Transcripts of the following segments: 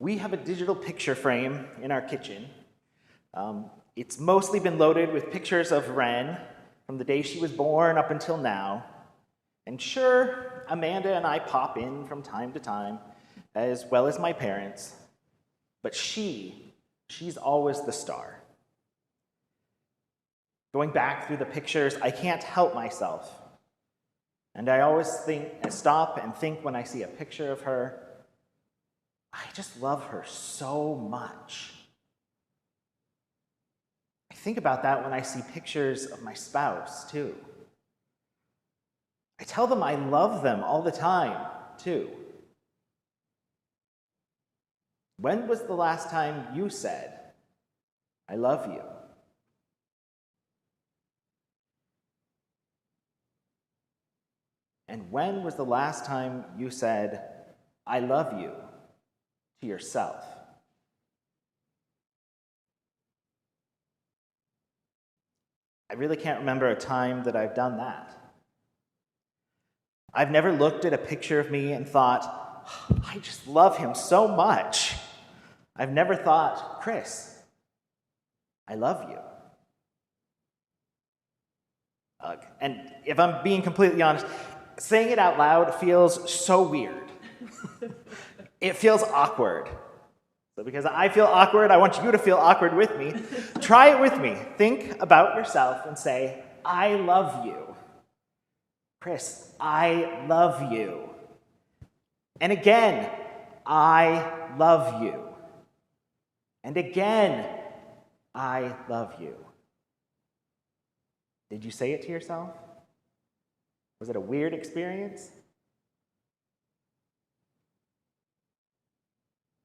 We have a digital picture frame in our kitchen. It's mostly been loaded with pictures of Wren from the day she was born up until now. And sure, Amanda and I pop in from time to time, as well as my parents. But she's always the star. Going back through the pictures, I can't help myself. And I always stop and think when I see a picture of her, I just love her so much. I think about that when I see pictures of my spouse, too. I tell them I love them all the time, too. When was the last time you said, I love you? And when was the last time you said, I love you to yourself? I really can't remember a time that I've done that. I've never looked at a picture of me and thought, I just love him so much. I've never thought, Chris, I love you. And if I'm being completely honest, saying it out loud feels so weird. It feels awkward. So because I feel awkward, I want you to feel awkward with me. Try it with me. Think about yourself and say, I love you. Chris, I love you. And again, I love you. And again, I love you. Did you say it to yourself? Was it a weird experience?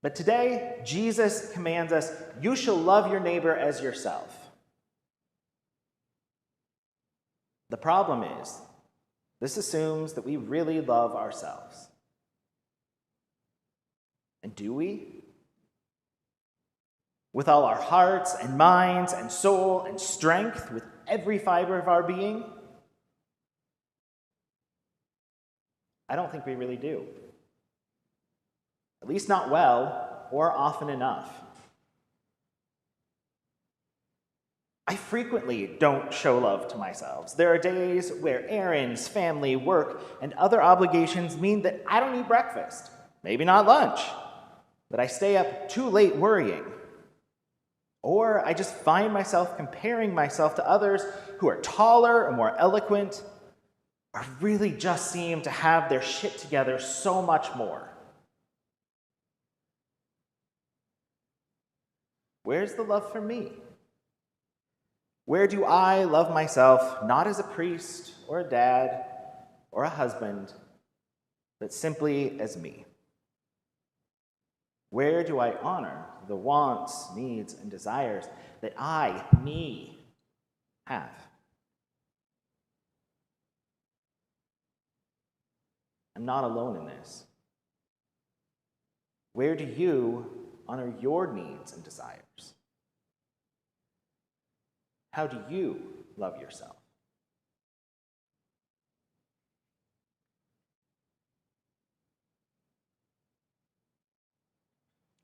But today, Jesus commands us, you shall love your neighbor as yourself. The problem is, this assumes that we really love ourselves. And do we? With all our hearts and minds and soul and strength, with every fiber of our being? I don't think we really do. At least not well or often enough. I frequently don't show love to myself. There are days where errands, family, work, and other obligations mean that I don't eat breakfast, maybe not lunch, that I stay up too late worrying. Or I just find myself comparing myself to others who are taller or more eloquent, or really just seem to have their shit together so much more. Where's the love for me? Where do I love myself, not as a priest or a dad or a husband, but simply as me? Where do I honor the wants, needs, and desires that I, me, have? I'm not alone in this. Where do you honor your needs and desires? How do you love yourself?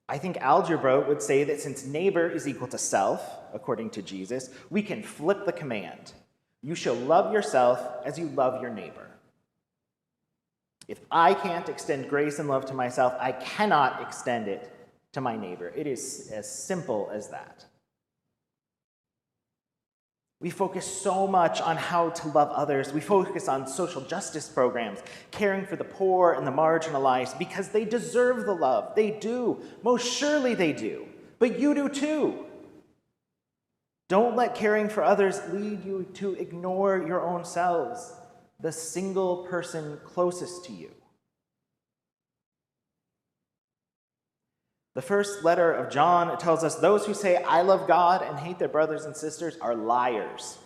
I think algebra would say that since neighbor is equal to self, according to Jesus, we can flip the command. You shall love yourself as you love your neighbor. If I can't extend grace and love to myself, I cannot extend it to my neighbor. It is as simple as that. We focus so much on how to love others. We focus on social justice programs, caring for the poor and the marginalized, because they deserve the love. They do. Most surely they do. But you do too. Don't let caring for others lead you to ignore your own selves, the single person closest to you. The first letter of John tells us those who say, I love God and hate their brothers and sisters are liars.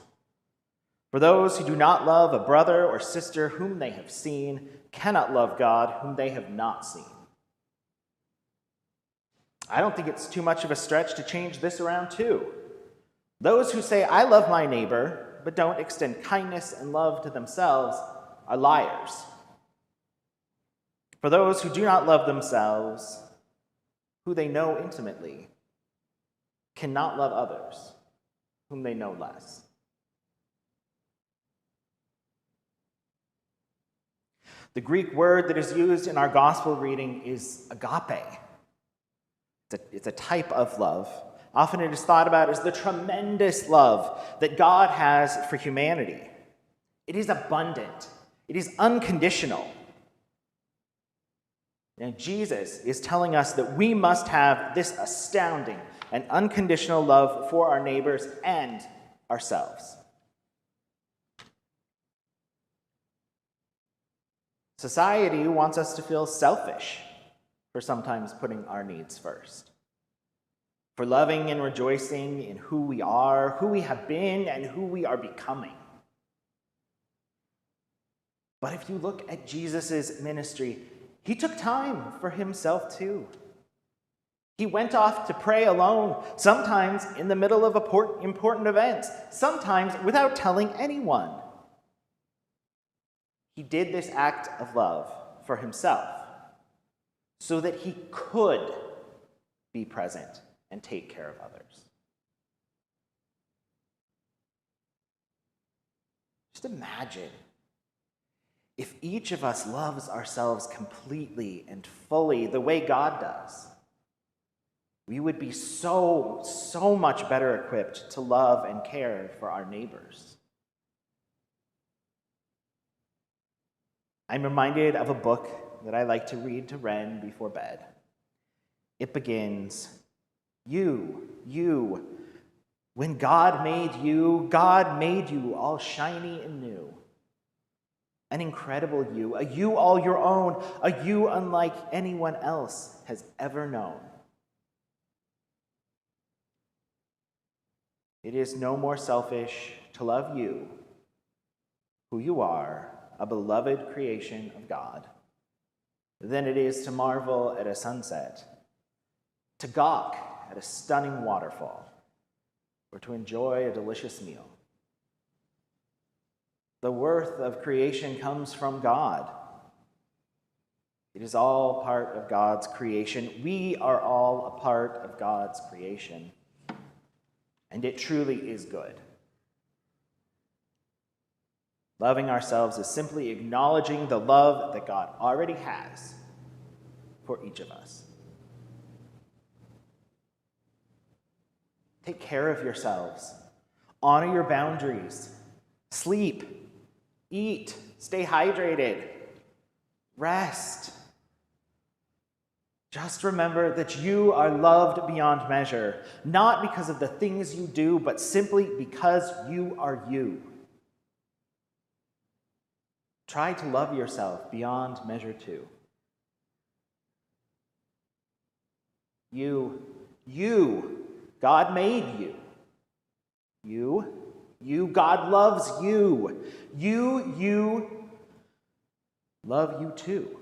For those who do not love a brother or sister whom they have seen cannot love God whom they have not seen. I don't think it's too much of a stretch to change this around too. Those who say, I love my neighbor, but don't extend kindness and love to themselves are liars. For those who do not love themselves, who they know intimately, cannot love others whom they know less. The Greek word that is used in our gospel reading is agape. It's a type of love. Often it is thought about as the tremendous love that God has for humanity. It is abundant. It is unconditional. And Jesus is telling us that we must have this astounding and unconditional love for our neighbors and ourselves. Society wants us to feel selfish for sometimes putting our needs first, for loving and rejoicing in who we are, who we have been, and who we are becoming. But if you look at Jesus' ministry, he took time for himself too. He went off to pray alone, sometimes in the middle of important events, sometimes without telling anyone. He did this act of love for himself so that he could be present and take care of others. Just imagine if each of us loves ourselves completely and fully the way God does. We would be so much better equipped to love and care for our neighbors. I'm reminded of a book that I like to read to Ren before bed. It begins, you, when God made you all shiny and new. An incredible you, a you all your own, a you unlike anyone else has ever known. It is no more selfish to love you, who you are, a beloved creation of God, than it is to marvel at a sunset, to gawk at a stunning waterfall, or to enjoy a delicious meal. The worth of creation comes from God. It is all part of God's creation. We are all a part of God's creation. And it truly is good. Loving ourselves is simply acknowledging the love that God already has for each of us. Take care of yourselves. Honor your boundaries. Sleep. Eat. Stay hydrated. Rest. Just remember that you are loved beyond measure, not because of the things you do, but simply because you are you. Try to love yourself beyond measure too. You, God made you. You, God loves you. You love you too.